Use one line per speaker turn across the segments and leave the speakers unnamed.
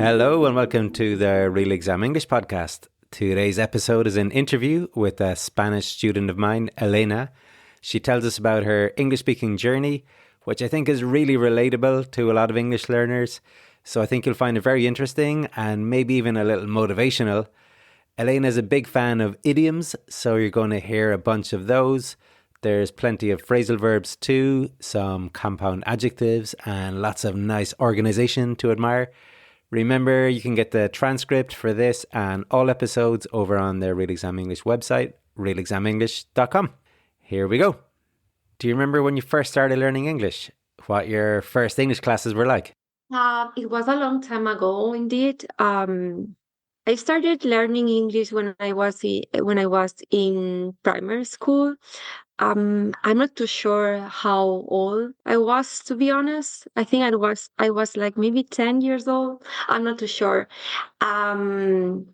Hello and welcome to the Real Exam English podcast. Today's episode is an interview with a Spanish student of mine, Helena. She tells us about her English speaking journey, which I think is really relatable to a lot of English learners. So I think you'll find it very interesting and maybe even a little motivational. Helena is a big fan of idioms, so you're going to hear a bunch of those. There's plenty of phrasal verbs too, some compound adjectives, and lots of nice organization to admire. Remember, you can get the transcript for this and all episodes over on the Real Exam English website, realexamenglish.com. Here we go. Do you remember when you first started learning English? What your first English classes were like?
It was a long time ago, indeed. I started learning English when I was in primary school. I'm not too sure how old I was, to be honest. I think I was like maybe 10 years old. I'm not too sure. Um,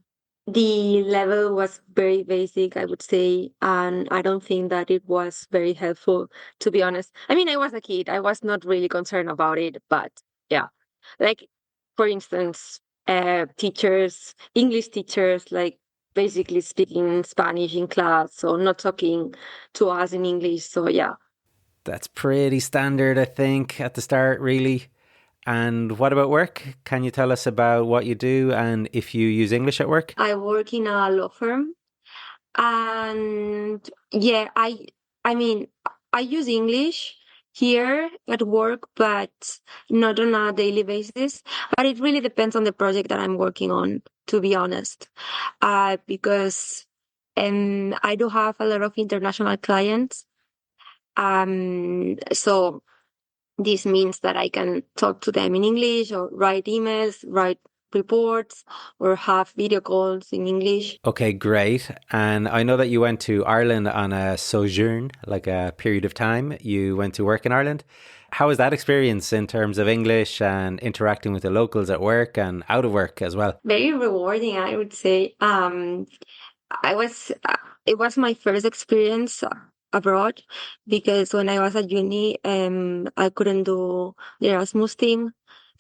the level was very basic, I would say, and I don't think that it was very helpful, to be honest. I mean, I was a kid. I was not really concerned about it, but yeah. Like, for instance, English teachers, like basically speaking Spanish in class, so not talking to us in English. So yeah.
That's pretty standard, I think, at the start, really. And what about work? Can you tell us about what you do and if you use English at work?
I work in a law firm, and yeah, I mean, I use English here at work, but not on a daily basis. But it really depends on the project that I'm working on, to be honest. Because I do have a lot of international clients. So this means that I can talk to them in English or write emails, write reports, or have video calls in English.
Okay, great. And I know that you went to Ireland on a sojourn, like a period of time. You went to work in Ireland. How was that experience in terms of English and interacting with the locals at work and out of work as well?
Very rewarding, I would say. I was it was my first experience abroad, because when I was at uni, I couldn't do the Erasmus thing.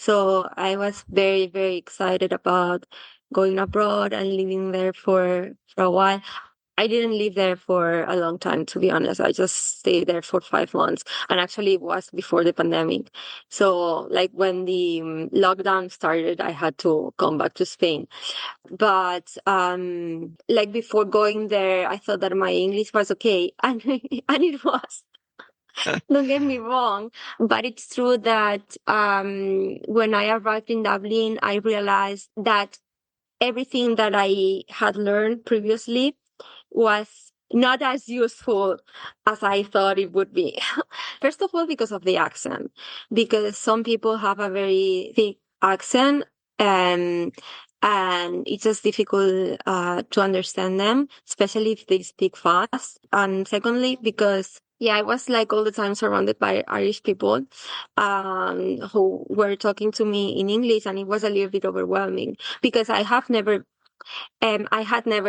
So I was very, very excited about going abroad and living there for a while. I didn't live there for a long time, to be honest. I just stayed there for 5 months, and actually it was before the pandemic. So like when the lockdown started, I had to come back to Spain. But like before going there, I thought that my English was okay, and and it was. Don't get me wrong, but it's true that when I arrived in Dublin, I realized that everything that I had learned previously was not as useful as I thought it would be. First of all, because of the accent, because some people have a very thick accent, um, and it's just difficult to understand them, especially if they speak fast. And secondly, because yeah, I was like all the time surrounded by Irish people who were talking to me in English, and it was a little bit overwhelming because I had never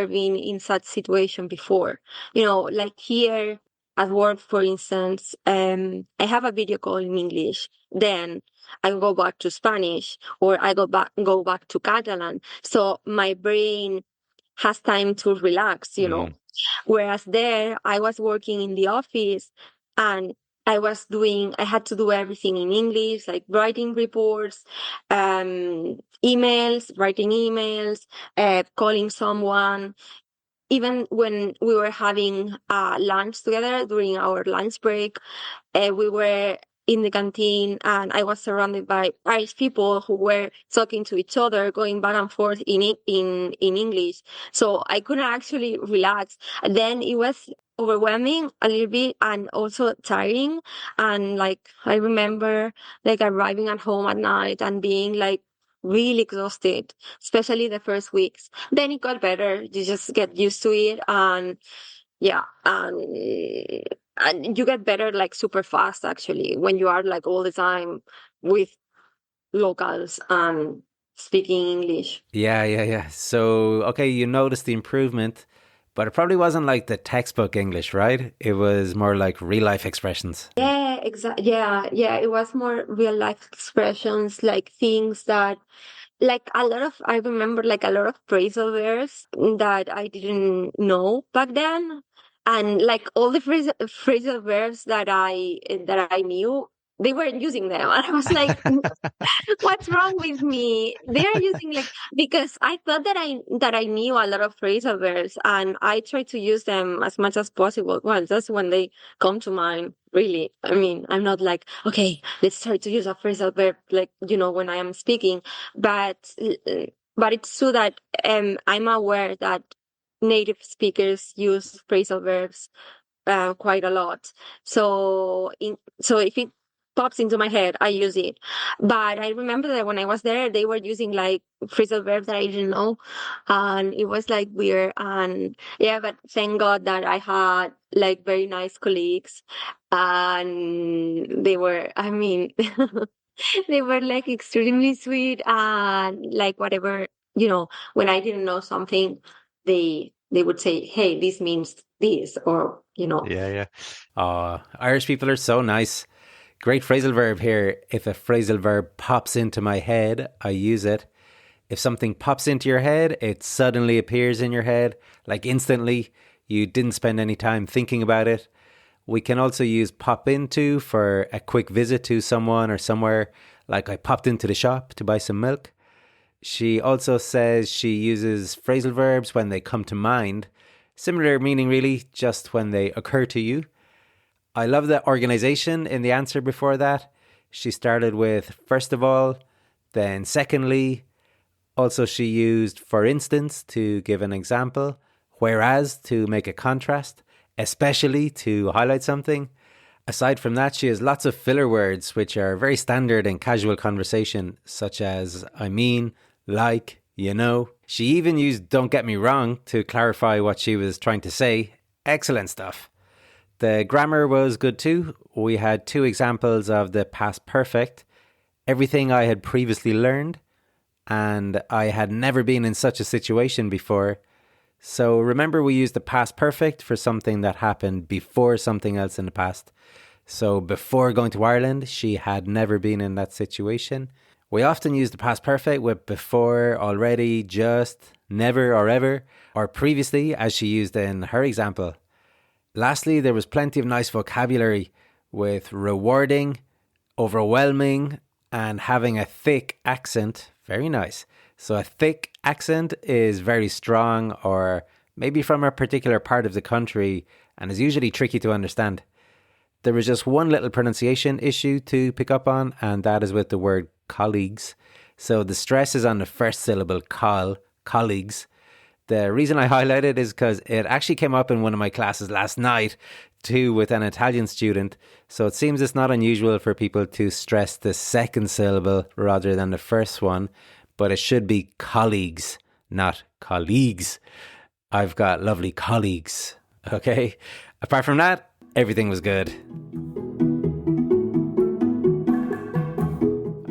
been in such situation before. Like here at work, for instance, I have a video call in English. Then I go back to Spanish, or I go back to Catalan. So my brain has time to relax.
Mm.
Whereas there, I was working in the office, and I had to do everything in English, like writing reports, writing emails, calling someone. Even when we were having lunch together during our lunch break, we were in the canteen, and I was surrounded by Irish people who were talking to each other, going back and forth in English. So I couldn't actually relax. And then it was overwhelming a little bit, and also tiring. And like I remember like arriving at home at night and being like really exhausted, especially the first weeks. Then it got better. You just get used to it, and yeah, and you get better like super fast actually when you are like all the time with locals and speaking English.
Yeah. So, okay, you noticed the improvement, but it probably wasn't like the textbook English, right? It was more like real life expressions.
Yeah, exactly. Yeah, it was more real life expressions, like things that like a lot of I remember like a lot of phrasal verbs that I didn't know back then, and like all the phrasal verbs that I knew, they weren't using them, and I was like, what's wrong with me? They're using like, because I thought that I knew a lot of phrasal verbs, and I try to use them as much as possible. Well, that's when they come to mind. Really, I mean, I'm not like, okay, let's try to use a phrasal verb, like, when I am speaking, but but it's true that I'm aware that native speakers use phrasal verbs quite a lot. So if it pops into my head, I use it. But I remember that when I was there, they were using like phrasal verbs that I didn't know, and it was like weird. And yeah, but thank God that I had like very nice colleagues, and they were, I mean, they were like extremely sweet, and like whatever, when I didn't know something, they would say, "Hey, this means this," or.
Yeah, yeah. Irish people are so nice. Great phrasal verb here. If a phrasal verb pops into my head, I use it. If something pops into your head, it suddenly appears in your head, like instantly. You didn't spend any time thinking about it. We can also use pop into for a quick visit to someone or somewhere, like I popped into the shop to buy some milk. She also says she uses phrasal verbs when they come to mind. Similar meaning, really, just when they occur to you. I love the organization in the answer before that. She started with first of all, then secondly. Also, she used for instance to give an example, whereas to make a contrast, especially to highlight something. Aside from that, she has lots of filler words which are very standard in casual conversation, such as I mean, like, you know. She even used don't get me wrong to clarify what she was trying to say. Excellent stuff. The grammar was good too. We had two examples of the past perfect. Everything I had previously learned, and I had never been in such a situation before. So remember, we used the past perfect for something that happened before something else in the past. So before going to Ireland, she had never been in that situation. We often use the past perfect with before, already, just, never, or ever, or previously, as she used in her example. Lastly, there was plenty of nice vocabulary with rewarding, overwhelming, and having a thick accent. Very nice. So, a thick accent is very strong, or maybe from a particular part of the country, and is usually tricky to understand. There was just one little pronunciation issue to pick up on, and that is with the word colleagues. So, the stress is on the first syllable, colleagues. The reason I highlight it is because it actually came up in one of my classes last night too with an Italian student. So it seems it's not unusual for people to stress the second syllable rather than the first one, but it should be colleagues, not colleagues. I've got lovely colleagues. Okay. Apart from that, everything was good.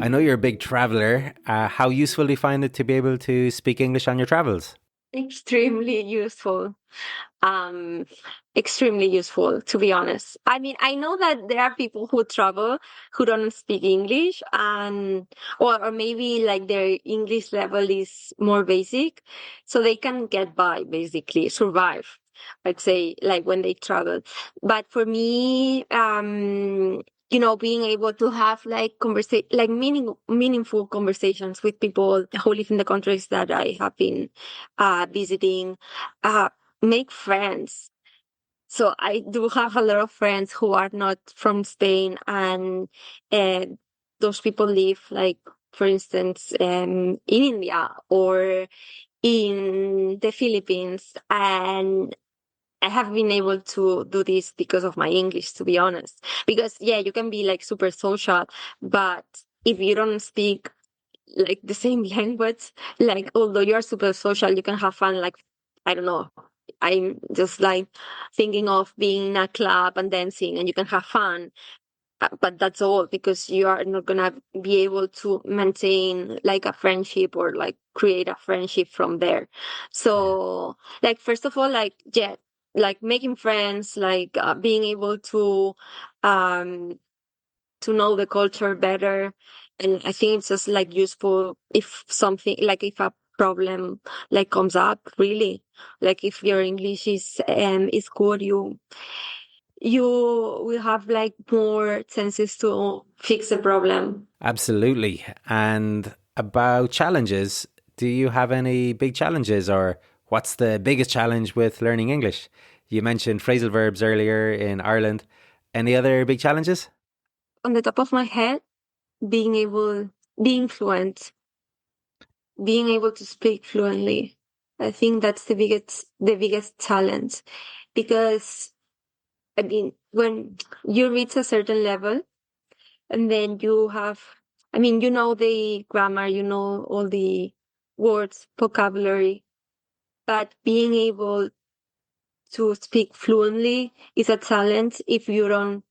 I know you're a big traveler. How useful do you find it to be able to speak English on your travels?
Extremely useful. Um, Extremely useful, to be honest. I mean, I know that there are people who travel who don't speak English, and or maybe like their English level is more basic, so they can get by, basically survive. I'd say, like, when they travel. But for me, being able to have like meaningful conversations with people who live in the countries that I have been visiting, uh, make friends. So I do have a lot of friends who are not from Spain, and uh, those people live, like, for instance, in India or in the Philippines, and I have been able to do this because of my English, to be honest. Because yeah, you can be like super social, but if you don't speak like the same language, like, although you're super social, you can have fun. Like, I don't know, I'm just like thinking of being in a club and dancing, and you can have fun, but that's all, because you are not gonna be able to maintain like a friendship or like create a friendship from there.
Yeah.
So, like, first of all, like, yeah, like making friends, like being able to um to know the culture better. And I think it's just like useful if something like if a problem like comes up, really, like if your English is good, you will have like more chances to fix the problem.
Absolutely. And about challenges, do you have any big challenges, or what's the biggest challenge with learning English? You mentioned phrasal verbs earlier in Ireland. Any other big challenges?
On the top of my head, being fluent, being able to speak fluently. I think that's the biggest challenge, because I mean, when you reach a certain level and then you know the grammar, you know all the words, vocabulary, but being able to speak fluently is a challenge if you don't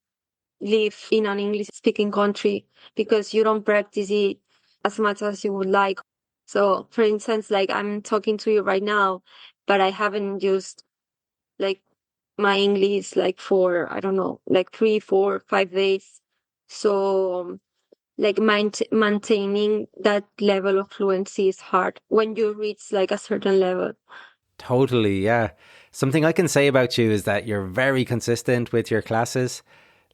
live in an English speaking country, because you don't practice it as much as you would like. So, for instance, like I'm talking to you right now, but I haven't used like my English like for, I don't know, like 3, 4, 5 days. So, like maintaining that level of fluency is hard when you reach like a certain level.
Totally, yeah. Something I can say about you is that you're very consistent with your classes.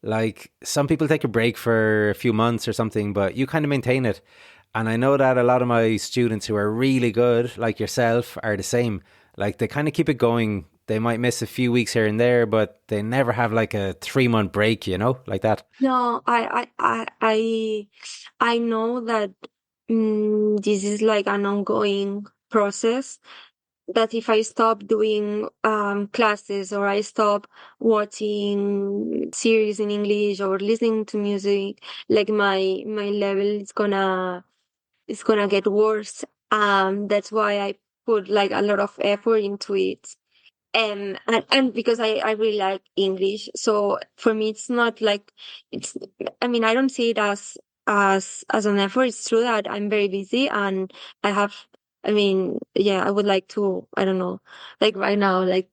Like some people take a break for a few months or something, but you kind of maintain it. And I know that a lot of my students who are really good, like yourself, are the same. Like they kind of keep it going. They might miss a few weeks here and there, but they never have like a 3 month break, like that.
No, I know that this is like an ongoing process. That if I stop doing classes, or I stop watching series in English or listening to music, like my level is gonna get worse. That's why I put like a lot of effort into it. And because I really like English, so for me it's not like it's I mean, I don't see it as an effort. It's true that I'm very busy and I have, I mean, yeah, I would like to, I don't know, like right now, like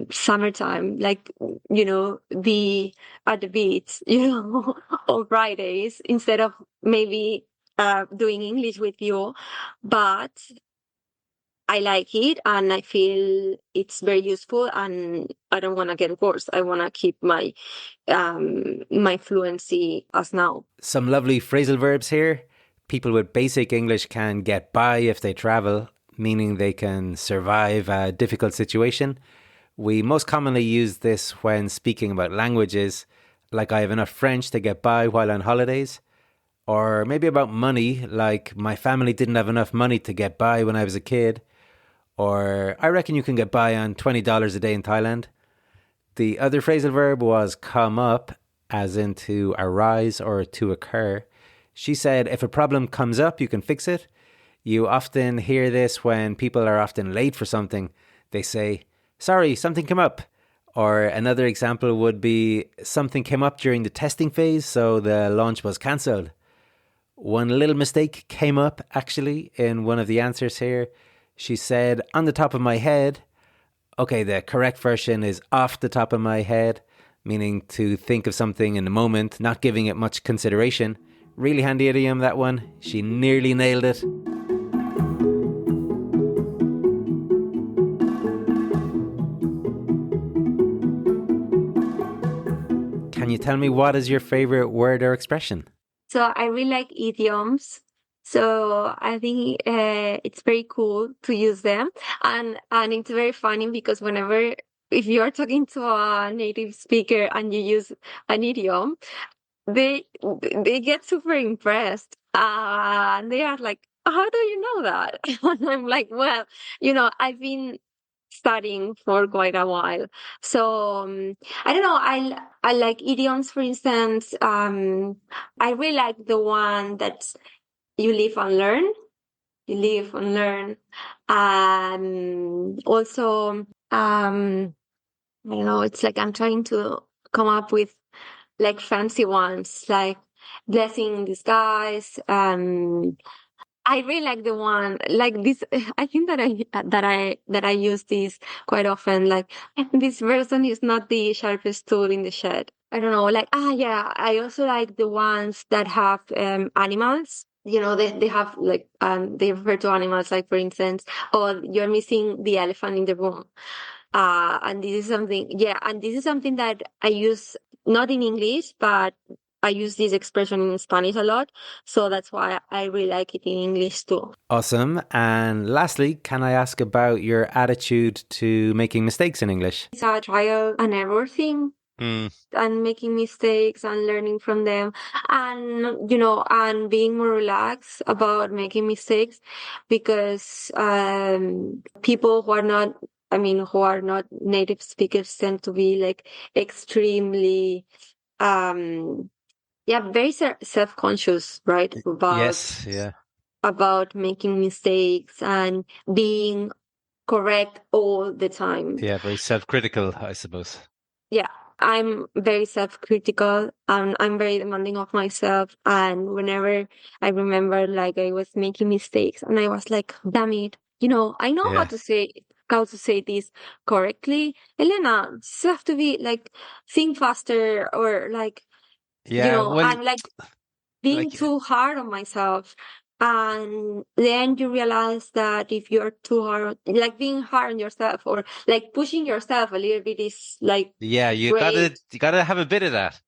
summertime, like be at the beach, on Fridays, instead of maybe doing English with you. But I like it and I feel it's very useful, and I don't want to get worse. I want to keep my fluency as now.
Some lovely phrasal verbs here. People with basic English can get by if they travel, meaning they can survive a difficult situation. We most commonly use this when speaking about languages, like I have enough French to get by while on holidays. Or maybe about money, like my family didn't have enough money to get by when I was a kid. Or I reckon you can get by on $20 a day in Thailand. The other phrasal verb was come up, as in to arise or to occur. She said if a problem comes up, you can fix it. You often hear this when people are often late for something. They say, sorry, something came up. Or another example would be something came up during the testing phase, so the launch was cancelled. One little mistake came up actually in one of the answers here. She said, on the top of my head. Okay, the correct version is off the top of my head, meaning to think of something in the moment, not giving it much consideration. Really handy idiom, that one. She nearly nailed it. Can you tell me what is your favorite word or expression?
So I really like idioms. So I think it's very cool to use them, and it's very funny because whenever if you're talking to a native speaker and you use an idiom, they they get super impressed. And they are like, how do you know that? And I'm like, well, I've been studying for quite a while. So I don't know. I like idioms, for instance. I really like the one that you live and learn. You live and learn. Also, I don't know. It's like I'm trying to come up with like fancy ones, like blessing in disguise. I really like the one like this. I think that I use this quite often. Like this person is not the sharpest tool in the shed. I don't know. Like yeah. I also like the ones that have animals. They have like they refer to animals like for instance, oh, you're missing the elephant in the room. And this is something, yeah, and this is something that I use not in English, but I use this expression in Spanish a lot. So that's why I really like it in English too.
Awesome. And lastly, can I ask about your attitude to making mistakes in English?
It's a trial and error thing
Mm,
and making mistakes and learning from them and and being more relaxed about making mistakes because people who are not who are not native speakers tend to be like extremely um yeah, very self-conscious, right?
yes, yeah.
About making mistakes and being correct all the time.
Yeah, very self-critical, I suppose.
Yeah, I'm very self-critical and I'm very demanding of myself. And whenever I remember like I was making mistakes and I was like, damn it, I know
Yeah.
how to say this correctly. Elena, just have to be like think faster or like
Yeah, well,
I'm like being
like,
too hard on myself. And then you realize that if you're too hard, like being hard on yourself or like pushing yourself a little bit is like
yeah,
great.
you gotta have a bit of that.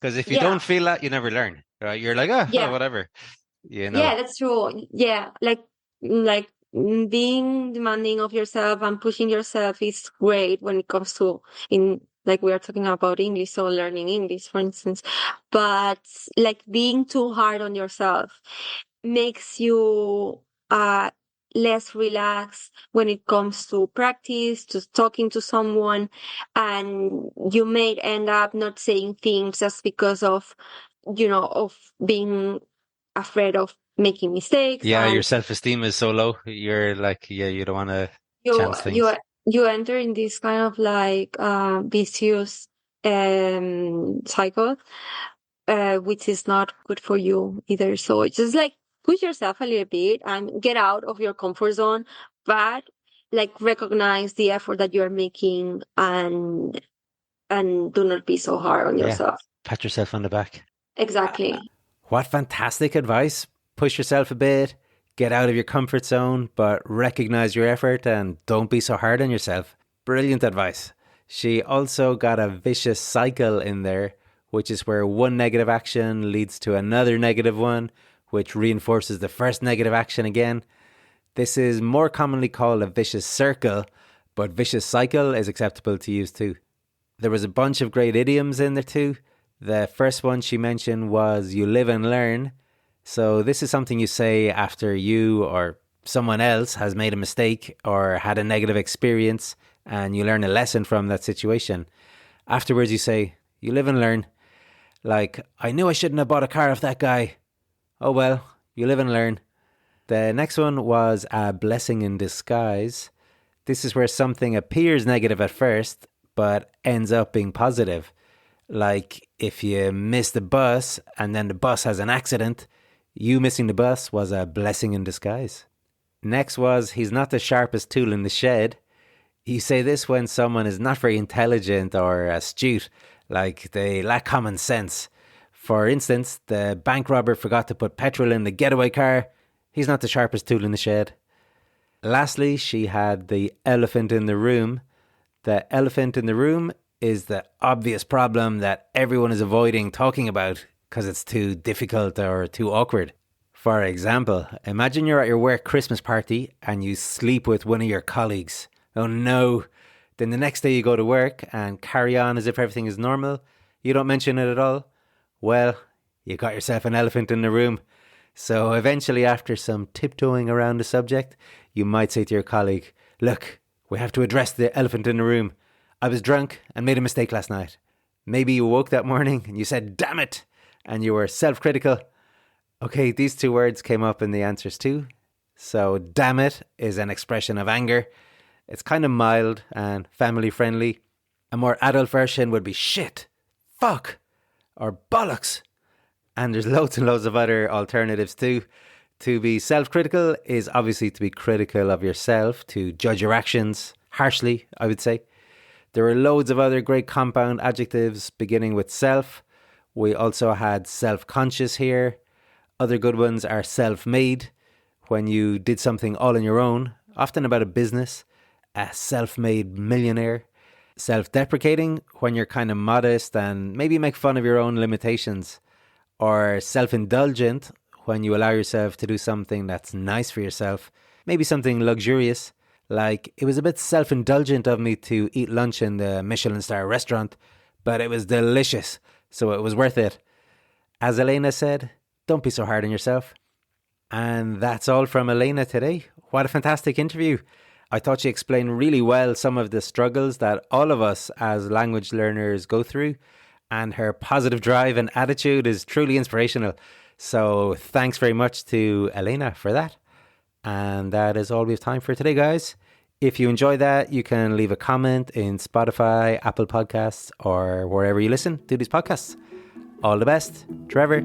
Because if you
Yeah,
don't feel that, you never learn. Right? You're like, oh,
yeah,
whatever, you know.
yeah, that's true. Yeah, being demanding of yourself and pushing yourself is great when it comes to in like we are talking about English, so learning English, for instance. But like being too hard on yourself makes you uh less relaxed when it comes to practice, to talking to someone, and you may end up not saying things just because of of being afraid of making mistakes.
Yeah, your
And
self-esteem is so low. You're like, yeah, you don't want to
you
chance
you
things.
you enter in this kind of like vicious cycle, which is not good for you either. So it's just like push yourself a little bit and get out of your comfort zone, but like recognize the effort that you're making and do not be so hard on
Yeah,
yourself.
pat yourself on the back.
Exactly.
What fantastic advice. Push yourself a bit, get out of your comfort zone, but recognize your effort and don't be so hard on yourself. Brilliant advice. She also got a vicious cycle in there, which is where one negative action leads to another negative one, which reinforces the first negative action again. This is more commonly called a vicious circle, but vicious cycle is acceptable to use too. There was a bunch of great idioms in there too. The first one she mentioned was you live and learn. So this is something you say after you or someone else has made a mistake or had a negative experience and you learn a lesson from that situation. Afterwards you say, you live and learn. Like, I knew I shouldn't have bought a car off that guy. Oh well, you live and learn. The next one was a blessing in disguise. This is where something appears negative at first, but ends up being positive. Like if you miss the bus and then the bus has an accident, you missing the bus was a blessing in disguise. Next was, he's not the sharpest tool in the shed. You say this when someone is not very intelligent or astute, like they lack common sense. For instance, the bank robber forgot to put petrol in the getaway car. He's not the sharpest tool in the shed. Lastly, she had the elephant in the room. The elephant in the room is the obvious problem that everyone is avoiding talking about because it's too difficult or too awkward. For example, imagine you're at your work Christmas party and you sleep with one of your colleagues. Oh no. Then the next day you go to work and carry on as if everything is normal. You don't mention it at all. Well, you got yourself an elephant in the room. So eventually, after some tiptoeing around the subject, you might say to your colleague, look, we have to address the elephant in the room. I was drunk and made a mistake last night. Maybe you woke that morning and you said, damn it, and you were self-critical. Okay, these two words came up in the answers too. So, damn it is an expression of anger. It's kind of mild and family friendly. A more adult version would be shit, fuck, or bollocks. And there's loads and loads of other alternatives too. To be self-critical is obviously to be critical of yourself, to judge your actions harshly, I would say. There are loads of other great compound adjectives beginning with self. We also had self-conscious here. Other good ones are self-made, when you did something all on your own, often about a business. A self-made millionaire. Self-deprecating, when you're kind of modest and maybe make fun of your own limitations. Or self-indulgent, when you allow yourself to do something that's nice for yourself, maybe something luxurious. Like, it was a bit self-indulgent of me to eat lunch in the Michelin star restaurant, but it was delicious, so it was worth it. As Helena said, don't be so hard on yourself. And that's all from Helena today. What a fantastic interview. I thought she explained really well some of the struggles that all of us as language learners go through, and her positive drive and attitude is truly inspirational. So thanks very much to Helena for that. And that is all we have time for today, guys. If you enjoy that, you can leave a comment in Spotify, Apple Podcasts, or wherever you listen to these podcasts. All the best, Trevor.